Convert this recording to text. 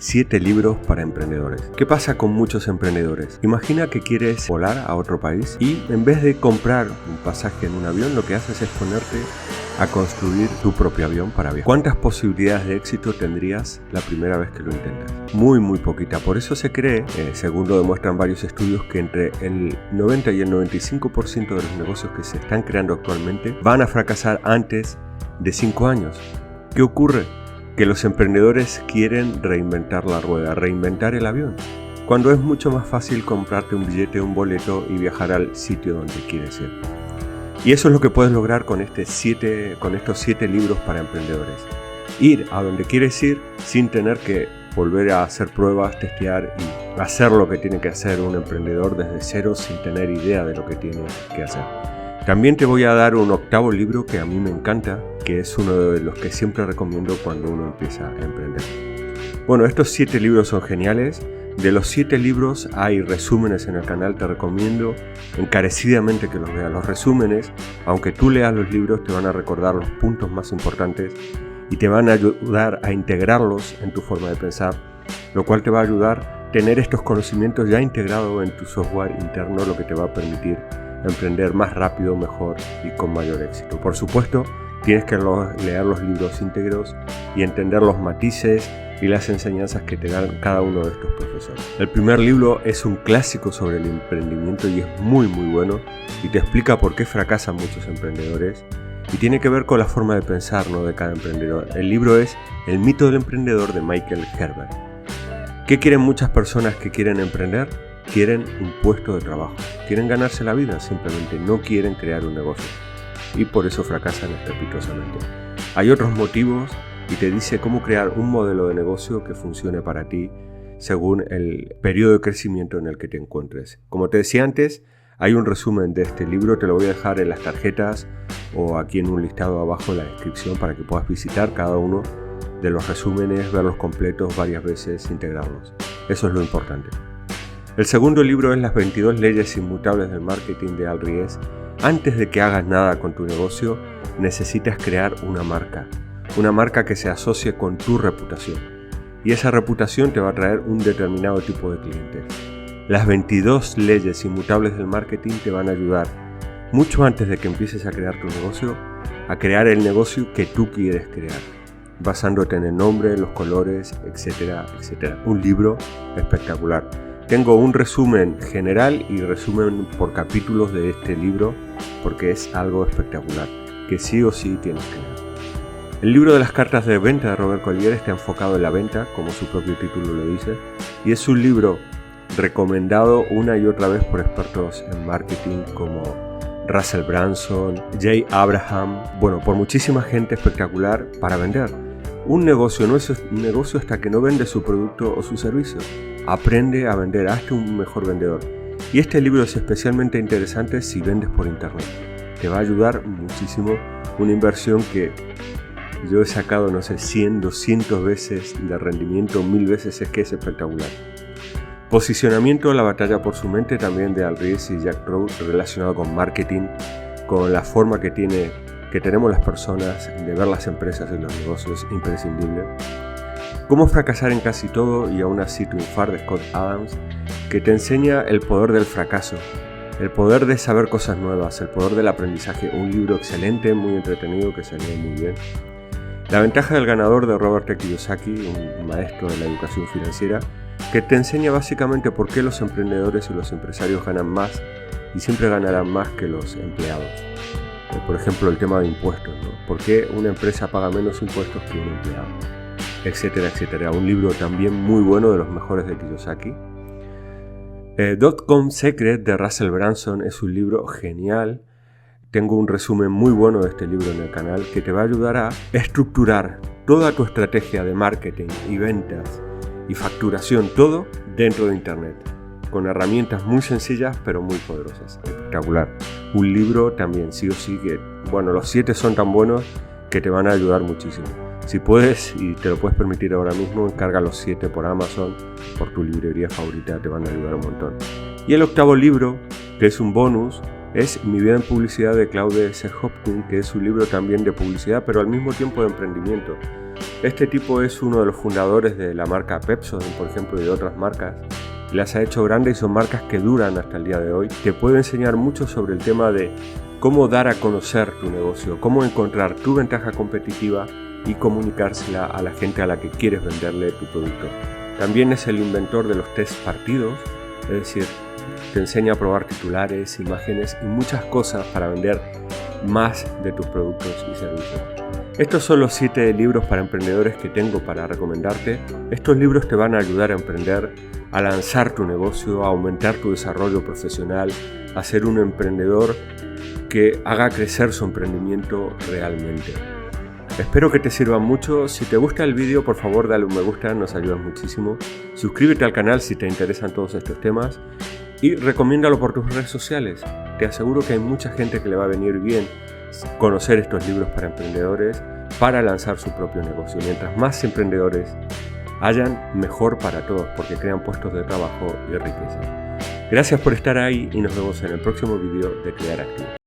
7 libros para emprendedores. ¿Qué pasa con muchos emprendedores? Imagina que quieres volar a otro país y en vez de comprar un pasaje en un avión, lo que haces es ponerte a construir tu propio avión para viajar. ¿Cuántas posibilidades de éxito tendrías la primera vez que lo intentas? Muy poquita. Por eso se cree, según lo demuestran varios estudios, que entre el 90 y el 95% de los negocios que se están creando actualmente van a fracasar antes de 5 años. ¿Qué ocurre? Que los emprendedores quieren reinventar la rueda, reinventar el avión, cuando es mucho más fácil comprarte un billete, un boleto y viajar al sitio donde quieres ir. Y eso es lo que puedes lograr con estos 7 libros para emprendedores. Ir a donde quieres ir sin tener que volver a hacer pruebas, testear y hacer lo que tiene que hacer un emprendedor desde cero sin tener idea de lo que tiene que hacer. También te voy a dar un 8º libro que a mí me encanta, que es uno de los que siempre recomiendo cuando uno empieza a emprender. Bueno, estos 7 libros son geniales. De los 7 libros hay resúmenes en el canal, te recomiendo encarecidamente que los veas. Los resúmenes, aunque tú leas los libros, te van a recordar los puntos más importantes y te van a ayudar a integrarlos en tu forma de pensar, lo cual te va a ayudar a tener estos conocimientos ya integrados en tu software interno, lo que te va a permitir emprender más rápido, mejor y con mayor éxito. Por supuesto, tienes que leer los libros íntegros y entender los matices y las enseñanzas que te dan cada uno de estos profesores. El primer libro es un clásico sobre el emprendimiento y es muy bueno y te explica por qué fracasan muchos emprendedores y tiene que ver con la forma de pensar, ¿no?, de cada emprendedor. El libro es El mito del emprendedor de Michael Herbert. ¿Qué quieren muchas personas que quieren emprender? Quieren un puesto de trabajo, quieren ganarse la vida, simplemente no quieren crear un negocio y por eso fracasan estrepitosamente. Hay otros motivos y te dice cómo crear un modelo de negocio que funcione para ti según el periodo de crecimiento en el que te encuentres. Como te decía antes, hay un resumen de este libro, te lo voy a dejar en las tarjetas o aquí en un listado abajo en la descripción para que puedas visitar cada uno de los resúmenes, verlos completos varias veces, integrarlos. Eso es lo importante. El segundo libro es Las 22 leyes inmutables del marketing de Al Ries. Antes de que hagas nada con tu negocio, necesitas crear una marca que se asocie con tu reputación. Y esa reputación te va a traer un determinado tipo de clientes. Las 22 leyes inmutables del marketing te van a ayudar, mucho antes de que empieces a crear tu negocio, a crear el negocio que tú quieres crear, basándote en el nombre, los colores, etcétera. Un libro espectacular. Tengo un resumen general y resumen por capítulos de este libro porque es algo espectacular, que sí o sí tienes que leer. El libro de las cartas de venta de Robert Collier está enfocado en la venta, como su propio título lo dice, y es un libro recomendado una y otra vez por expertos en marketing como Russell Brunson, Jay Abraham, por muchísima gente espectacular para vender. Un negocio no es un negocio hasta que no vende su producto o su servicio. Aprende a vender, hazte un mejor vendedor. Y este libro es especialmente interesante si vendes por internet. Te va a ayudar muchísimo, una inversión que yo he sacado, 100, 200 veces de rendimiento, 1000 veces, es que es espectacular. Posicionamiento, la batalla por su mente, también de Al Ries y Jack Trout, relacionado con marketing, con la forma que tenemos las personas de ver las empresas y los negocios, imprescindible. Cómo fracasar en casi todo y aún así triunfar, de Scott Adams, que te enseña el poder del fracaso, el poder de saber cosas nuevas, el poder del aprendizaje. Un libro excelente, muy entretenido, que se lee muy bien. La ventaja del ganador, de Robert T. Kiyosaki, un maestro de la educación financiera, que te enseña básicamente por qué los emprendedores y los empresarios ganan más y siempre ganarán más que los empleados. Por ejemplo, el tema de impuestos, ¿no? ¿Por qué una empresa paga menos impuestos que un empleado? Etcétera. Un libro también muy bueno, de los mejores de Kiyosaki. Dot-Com Secret de Russell Brunson es un libro genial. Tengo un resumen muy bueno de este libro en el canal que te va a ayudar a estructurar toda tu estrategia de marketing y ventas y facturación, todo dentro de internet, con herramientas muy sencillas pero muy poderosas. Espectacular. Un libro también, sí o sí, que los 7 son tan buenos que te van a ayudar muchísimo. Si puedes y te lo puedes permitir ahora mismo, encarga los 7 por Amazon, por tu librería favorita, te van a ayudar un montón. Y el 8º libro, que es un bonus, es Mi vida en publicidad, de Claude C. Hopkins, que es un libro también de publicidad, pero al mismo tiempo de emprendimiento. Este tipo es uno de los fundadores de la marca Pepsodent, por ejemplo, y de otras marcas. Las ha hecho grandes y son marcas que duran hasta el día de hoy. Te puedo enseñar mucho sobre el tema de cómo dar a conocer tu negocio, cómo encontrar tu ventaja competitiva y comunicársela a la gente a la que quieres venderle tu producto. También es el inventor de los test partidos, es decir, te enseña a probar titulares, imágenes y muchas cosas para vender más de tus productos y servicios. Estos son los 7 libros para emprendedores que tengo para recomendarte. Estos libros te van a ayudar a emprender, a lanzar tu negocio, a aumentar tu desarrollo profesional, a ser un emprendedor que haga crecer su emprendimiento realmente. Espero que te sirvan mucho. Si te gusta el vídeo, por favor dale un me gusta, nos ayudas muchísimo. Suscríbete al canal si te interesan todos estos temas y recomiéndalo por tus redes sociales. Te aseguro que hay mucha gente que le va a venir bien conocer estos libros para emprendedores para lanzar su propio negocio. Mientras más emprendedores hayan, mejor para todos, porque crean puestos de trabajo y riqueza. Gracias por estar ahí y nos vemos en el próximo vídeo de Crear Activo.